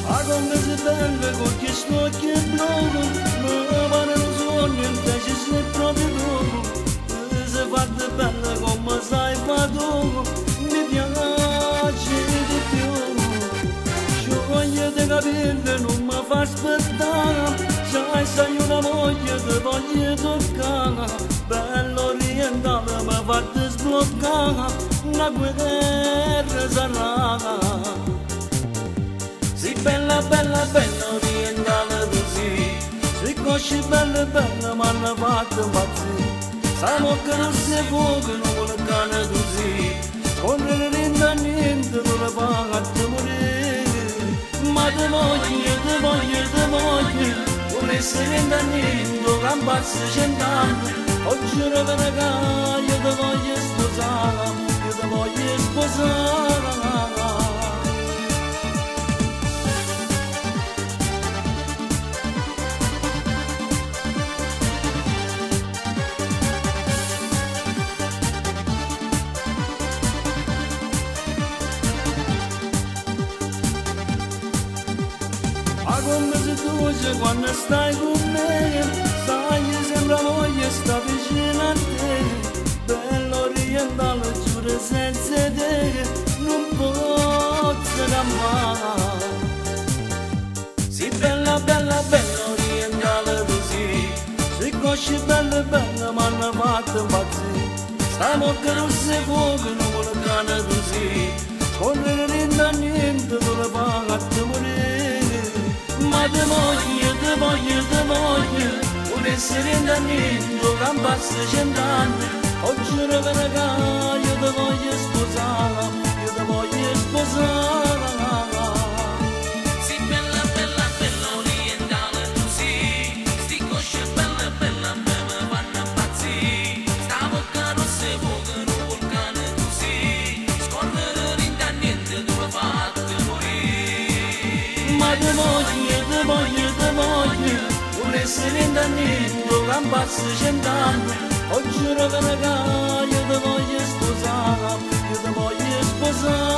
Agondezi belve con che sto che blogo, ma vale lo sogno il piaci se proprio dopo. Se fate belle come sai fatto, mi piace di più. Sciogliere di capelli non mi fa aspettare, sai una voglia di voglio toccare. Bello orientale mi fa sbloccare, una guerra sarà. Sei bella, bella, bella orientale così, sei cosci bella, bella, ma hanno fatto impazzire. Siamo che non si fuoco, non vuole cane così, correre niente a niente, non la fa a te morire. Ma te voglio, te voglio, te voglio, non essere niente a niente, camparsi 100 anni. Oggi ora che ne io te voglio sposare, io te voglio sposare. Come se tu quando stai con me, sai sembra voglia sta vicino a te. Bello orientale giuro senza te, non posso cambiare. Sei bella, bella, bella orientale così, sei cosci bella, bella, ma hanno fatto impazzire. Stiamo che non si fuoco, non vuole cane così, correre niente a niente, non la fa a te morire. Ma te voglio, non essere niente a niente, camparsi 100 anni. Oggi ora che ne io te voglio sposare, io te voglio sposare. Sei bella, bella, bella orientale così, sti cosce bella, bella, me vanno a impazzire. Sta bocca non si fuoca, un vulcano così, scorrere niente a niente, tu lo fate morire. Ma te voglio, non essere niente a niente, camparsi 100 anni. Oggi ora che ne io te voglio sposare, io te voglio sposare.